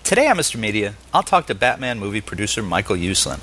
Today on Mr. Media, I'll talk to Batman movie producer Michael Uslan.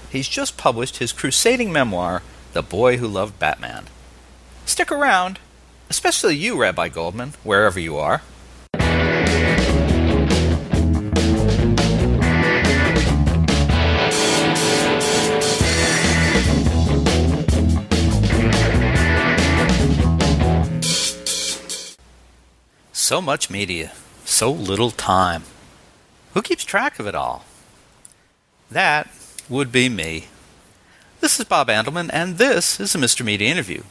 He's just published his crusading memoir, The Boy Who Loved Batman. Stick around, especially you, Rabbi Goldman, wherever you are. So much media, so little time. Who keeps track of it all? That would be me. This is Bob Andelman, and this is a Mr. Media interview.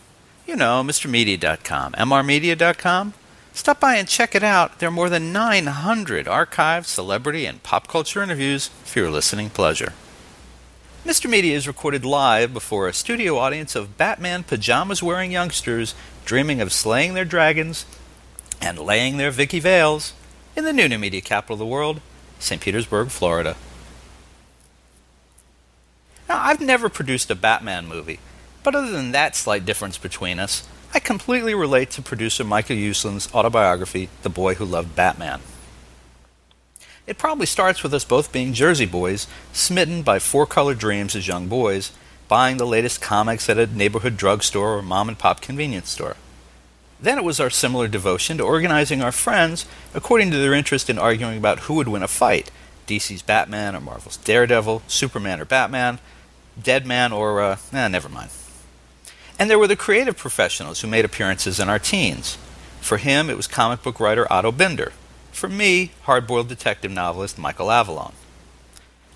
You know, MrMedia.com, MRmedia.com. Stop by and check it out. There are more than 900 archived celebrity and pop culture interviews for your listening pleasure. Mr. Media is recorded live before a studio audience of Batman pajamas-wearing youngsters dreaming of slaying their dragons and laying their Vicki Vales in the new media capital of the world, St. Petersburg, Florida. Now, I've never produced a Batman movie, but other than that slight difference between us, I completely relate to producer Michael Uslan's autobiography, The Boy Who Loved Batman. It probably starts with us both being Jersey boys, smitten by four-color dreams as young boys, buying the latest comics at a neighborhood drugstore or mom-and-pop convenience store. Then it was our similar devotion to organizing our friends according to their interest in arguing about who would win a fight, DC's Batman or Marvel's Daredevil, Superman or Batman, Deadman or, never mind. And there were the creative professionals who made appearances in our teens. For him, it was comic book writer Otto Binder. For me, hard-boiled detective novelist Michael Uslan.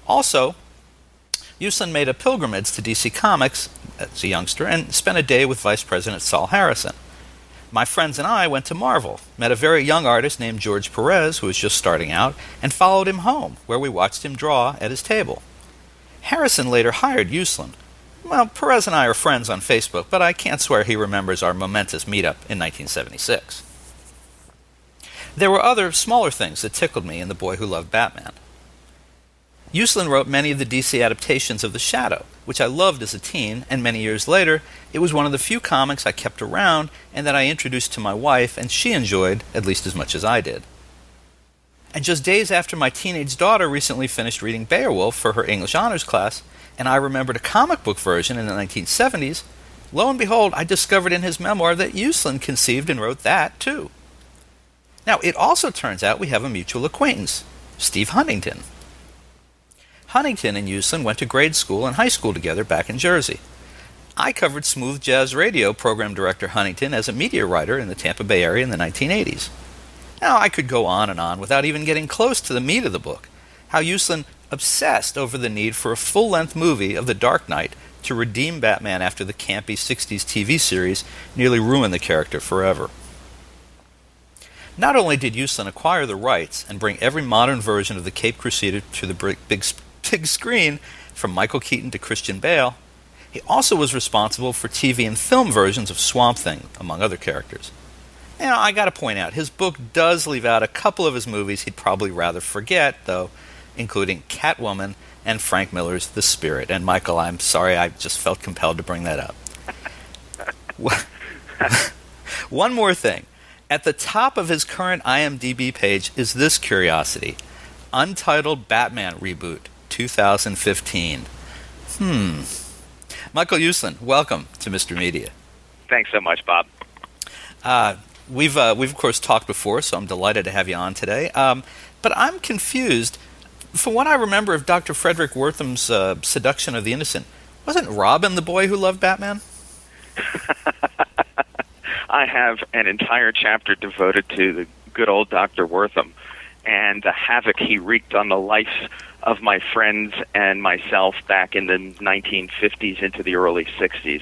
Also, Uslan made a pilgrimage to DC Comics as a youngster and spent a day with Vice President Saul Harrison. My friends and I went to Marvel, met a very young artist named George Perez who was just starting out, and followed him home, where we watched him draw at his table. Harrison later hired Uslan. Well, Perez and I are friends on Facebook, but I can't swear he remembers our momentous meetup in 1976. There were other, smaller things that tickled me in The Boy Who Loved Batman. Uslan wrote many of the DC adaptations of The Shadow, which I loved as a teen, and many years later, it was one of the few comics I kept around and that I introduced to my wife, and she enjoyed at least as much as I did. And just days after my teenage daughter recently finished reading Beowulf for her English honors class, and I remembered a comic book version in the 1970s, lo and behold, I discovered in his memoir that Uslan conceived and wrote that, too. Now, it also turns out we have a mutual acquaintance, Steve Huntington. Huntington and Uslan went to grade school and high school together back in Jersey. I covered Smooth Jazz Radio program director Huntington as a media writer in the Tampa Bay area in the 1980s. Now, I could go on and on without even getting close to the meat of the book, how Uslan obsessed over the need for a full-length movie of The Dark Knight to redeem Batman after the campy 60s TV series nearly ruined the character forever. Not only did Uslan acquire the rights and bring every modern version of the Caped Crusader to the big screen, from Michael Keaton to Christian Bale, he also was responsible for TV and film versions of Swamp Thing, among other characters. Now, I gotta point out, his book does leave out a couple of his movies he'd probably rather forget, though, including Catwoman and Frank Miller's The Spirit. And Michael, I'm sorry, I just felt compelled to bring that up. One more thing. At the top of his current IMDb page is this curiosity: Untitled Batman Reboot, 2015. Michael Uslan, welcome to Mr. Media. Thanks so much, Bob. We've of course talked before, so I'm delighted to have you on today. But I'm confused. From what I remember of Dr. Frederick Wertham's Seduction of the Innocent, wasn't Robin the boy who loved Batman? I have an entire chapter devoted to the good old Dr. Wertham and the havoc he wreaked on the life of my friends and myself back in the 1950s into the early 60s.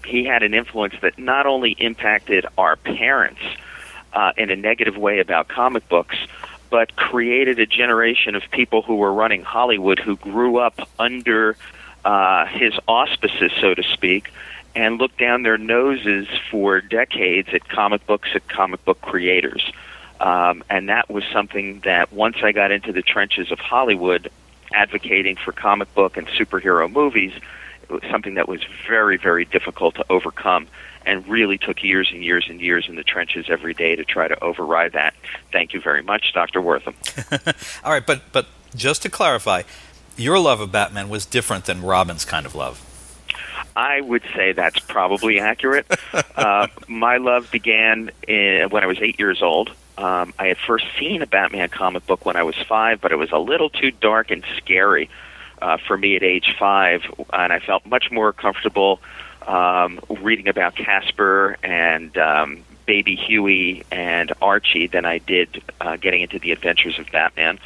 He had an influence that not only impacted our parents in a negative way about comic books, but created a generation of people who were running Hollywood who grew up under his auspices, so to speak, and looked down their noses for decades at comic books, at comic book creators. And that was something that once I got into the trenches of Hollywood, advocating for comic book and superhero movies, it was something that was very, very difficult to overcome. and really took years and years and years in the trenches every day to try to override that. Thank you very much, Dr. Wortham. All right, but just to clarify, your love of Batman was different than Robin's kind of love. I would say that's probably accurate. My love began when I was 8 years old. I had first seen a Batman comic book when I was 5, but it was a little too dark and scary for me at age 5, and I felt much more comfortable reading about Casper and Baby Huey and Archie than I did getting into the adventures of Batman.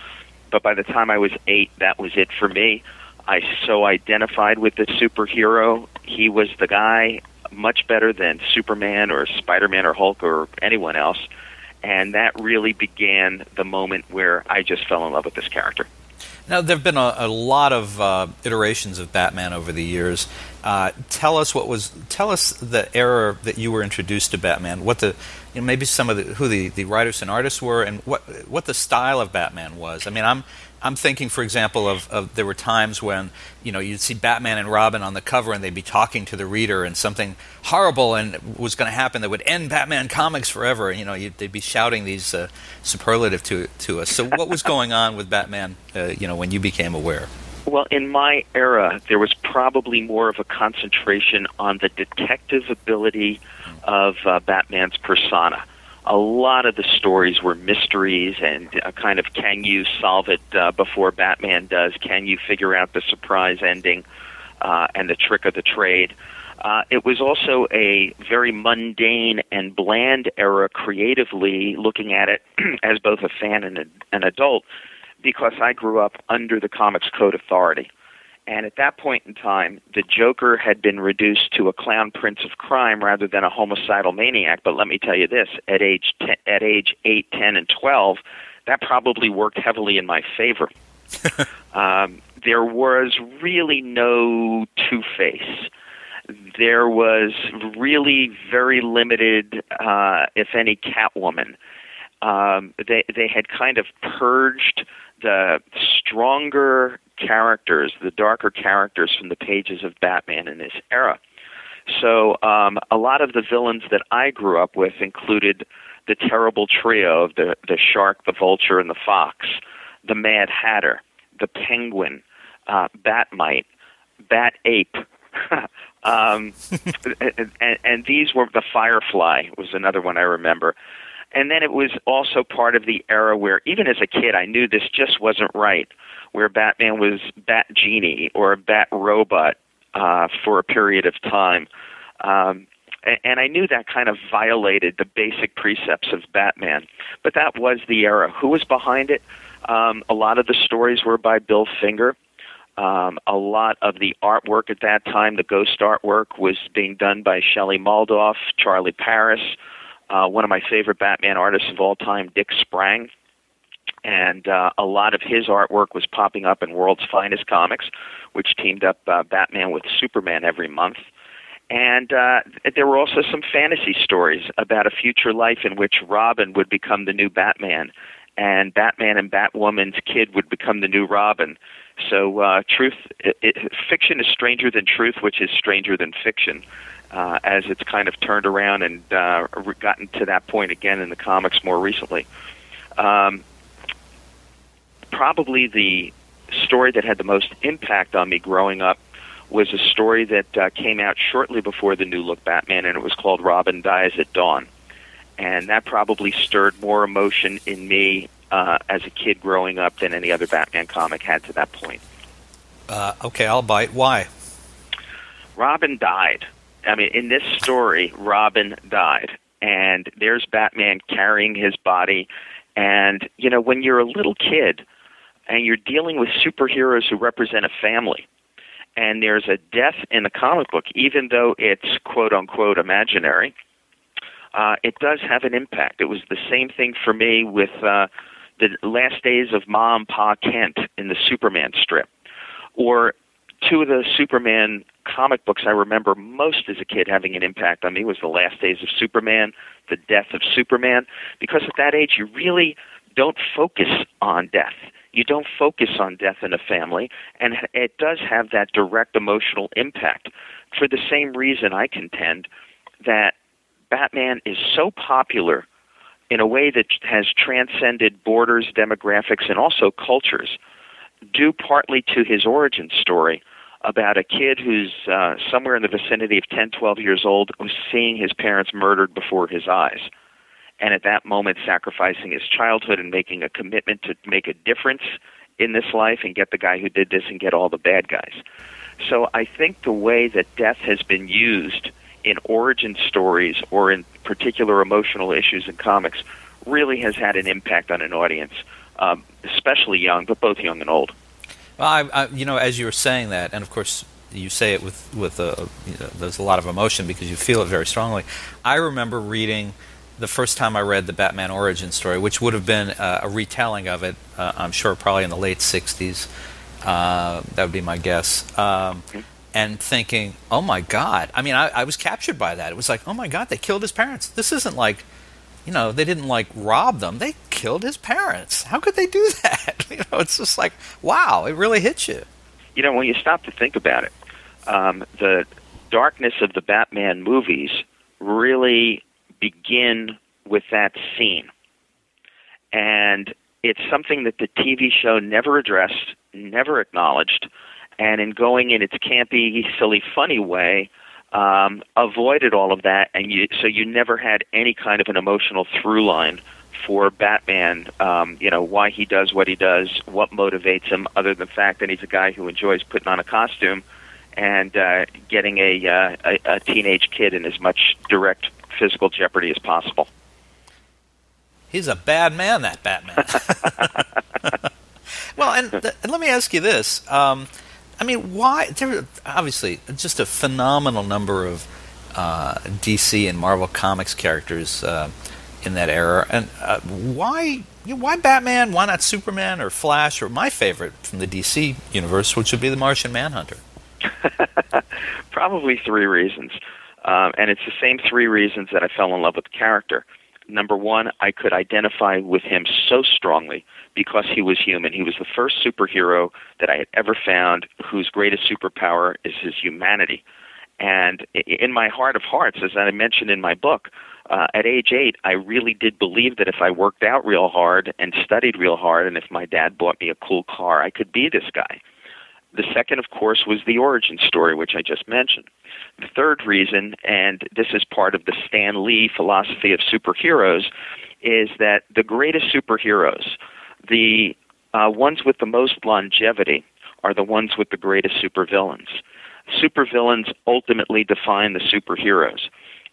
But by the time I was 8, that was it for me. I so identified with the superhero. He was the guy, much better than Superman or Spider-Man or Hulk or anyone else. And that really began the moment where I just fell in love with this character. Now, there have been a lot of iterations of Batman over the years. Tell us the era that you were introduced to Batman. What maybe some of who the writers and artists were, and what the style of Batman was. I mean, I'm thinking, for example, of there were times when you'd see Batman and Robin on the cover, and they'd be talking to the reader, and something horrible was going to happen that would end Batman comics forever. They'd be shouting these superlative to us. So, what was going on with Batman? When you became aware? Well, in my era, there was probably more of a concentration on the detective ability of Batman's persona. A lot of the stories were mysteries and a kind of, can you solve it before Batman does? Can you figure out the surprise ending and the trick of the trade? It was also a very mundane and bland era creatively, looking at it as both a fan and an adult, because I grew up under the Comics Code Authority. And at that point in time, the Joker had been reduced to a clown prince of crime rather than a homicidal maniac. But let me tell you this, at age 8, 10, and 12, that probably worked heavily in my favor. There was really no Two-Face. There was really very limited, if any, Catwoman. They had kind of purged the stronger characters, the darker characters from the pages of Batman in this era. So a lot of the villains that I grew up with included the terrible trio of the Shark, the Vulture, and the Fox, the Mad Hatter, the Penguin, Batmite, Bat-Ape, and these were the Firefly was another one I remember. And then it was also part of the era where, even as a kid, I knew this just wasn't right, where Batman was Bat Genie or a Bat Robot for a period of time. And I knew that kind of violated the basic precepts of Batman. But that was the era. Who was behind it? A lot of the stories were by Bill Finger. A lot of the artwork at that time, the ghost artwork, was being done by Shelley Maldoff, Charlie Paris, one of my favorite Batman artists of all time, Dick Sprang. And a lot of his artwork was popping up in World's Finest Comics, which teamed up Batman with Superman every month. And there were also some fantasy stories about a future life in which Robin would become the new Batman, and Batman and Batwoman's kid would become the new Robin. So fiction is stranger than truth, which is stranger than fiction, as it's kind of turned around and gotten to that point again in the comics more recently. Probably the story that had the most impact on me growing up was a story that came out shortly before the New Look Batman, and it was called Robin Dies at Dawn. And that probably stirred more emotion in me as a kid growing up than any other Batman comic had to that point. Okay, I'll bite. Why? Robin died. I mean, in this story, Robin died. And there's Batman carrying his body. And, when you're a little kid and you're dealing with superheroes who represent a family, and there's a death in the comic book, even though it's quote-unquote imaginary, it does have an impact. It was the same thing for me with the last days of Ma and Pa Kent in the Superman strip. Or two of the Superman comic books I remember most as a kid having an impact on me was The Last Days of Superman, The Death of Superman, because at that age you really don't focus on death. You don't focus on death in a family, and it does have that direct emotional impact. For the same reason, I contend, that Batman is so popular in a way that has transcended borders, demographics, and also cultures, due partly to his origin story about a kid who's somewhere in the vicinity of 10, 12 years old, who's seeing his parents murdered before his eyes. And at that moment, sacrificing his childhood and making a commitment to make a difference in this life and get the guy who did this and get all the bad guys. So I think the way that death has been used in origin stories or in particular emotional issues in comics really has had an impact on an audience, especially young, but both young and old. Well, as you were saying that, and of course you say it with there's a lot of emotion because you feel it very strongly. I remember reading the first time I read the Batman origin story, which would have been a retelling of it, I'm sure probably in the late 60s. That would be my guess. And thinking, oh my God. I mean, I was captured by that. It was like, oh my God, they killed his parents. This isn't like, they didn't like rob them. They killed his parents. How could they do that? It's just like, wow, it really hits you. When you stop to think about it, the darkness of the Batman movies really begin with that scene. And it's something that the TV show never addressed, never acknowledged, and in going in its campy, silly, funny way, avoided all of that, and so you never had any kind of an emotional through line for Batman, why he does what he does, what motivates him, other than the fact that he's a guy who enjoys putting on a costume and getting a teenage kid in as much direct physical jeopardy as possible. He's a bad man, that Batman. Well, and let me ask you this. Why? There are obviously just a phenomenal number of DC and Marvel Comics characters in that era. And why Batman? Why not Superman or Flash or my favorite from the DC universe, which would be the Martian Manhunter? Probably three reasons. And it's the same three reasons that I fell in love with the character. Number one, I could identify with him so strongly because he was human. He was the first superhero that I had ever found whose greatest superpower is his humanity. And in my heart of hearts, as I mentioned in my book, at age 8, I really did believe that if I worked out real hard and studied real hard, and if my dad bought me a cool car, I could be this guy. The second, of course, was the origin story, which I just mentioned. The third reason, and this is part of the Stan Lee philosophy of superheroes, is that the greatest superheroes, the ones with the most longevity, are the ones with the greatest supervillains. Supervillains ultimately define the superheroes.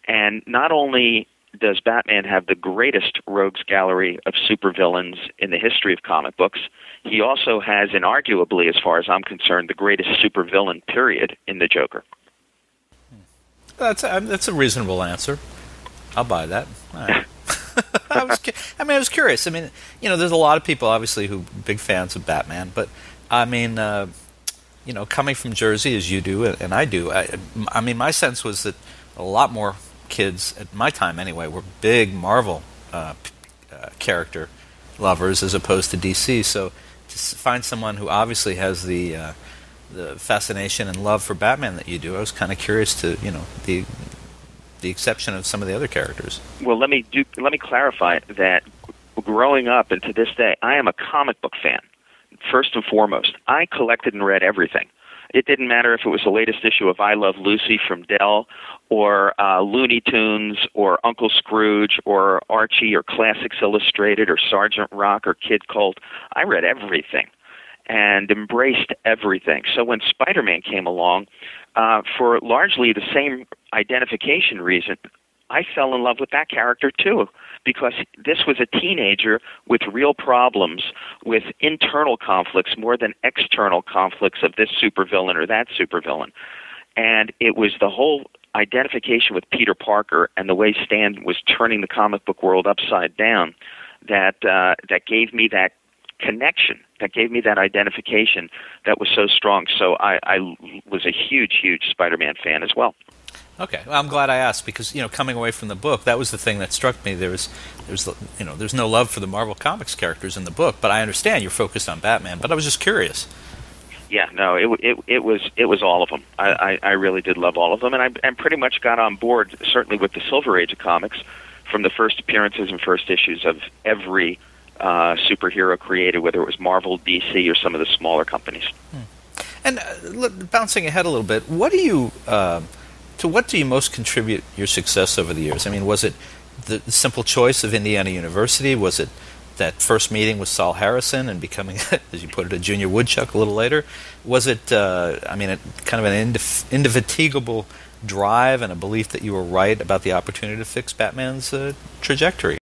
And not only does Batman have the greatest rogues gallery of supervillains in the history of comic books, he also has, inarguably, as far as I'm concerned, the greatest supervillain, period, in the Joker. That's a reasonable answer. I'll buy that. All right. I was curious. There's a lot of people, obviously, who are big fans of Batman, but, coming from Jersey, as you do, and I do, my sense was that a lot more kids, at my time anyway, were big Marvel character lovers as opposed to DC. So to find someone who obviously has the fascination and love for Batman that you do, I was kind of curious to, the exception of some of the other characters. Well, let me clarify that growing up and to this day, I am a comic book fan, first and foremost. I collected and read everything. It didn't matter if it was the latest issue of I Love Lucy from Dell or Looney Tunes or Uncle Scrooge or Archie or Classics Illustrated or Sergeant Rock or Kid Colt. I read everything and embraced everything. So when Spider-Man came along, for largely the same identification reason, I fell in love with that character too, because this was a teenager with real problems, with internal conflicts more than external conflicts of this supervillain or that supervillain. And it was the whole identification with Peter Parker and the way Stan was turning the comic book world upside down that gave me that connection, that gave me that identification that was so strong. So I was a huge, huge Spider-Man fan as well. Okay, well, I'm glad I asked because coming away from the book, that was the thing that struck me. There's no love for the Marvel Comics characters in the book, but I understand you're focused on Batman. But I was just curious. Yeah, no, it was all of them. I really did love all of them, and I pretty much got on board, certainly with the Silver Age of comics, from the first appearances and first issues of every superhero created, whether it was Marvel, DC, or some of the smaller companies. And bouncing ahead a little bit, what do you to what do you most contribute your success over the years? I mean, was it the simple choice of Indiana University? Was it that first meeting with Saul Harrison and becoming, as you put it, a junior woodchuck a little later? Was it, kind of an indefatigable drive and a belief that you were right about the opportunity to fix Batman's trajectory?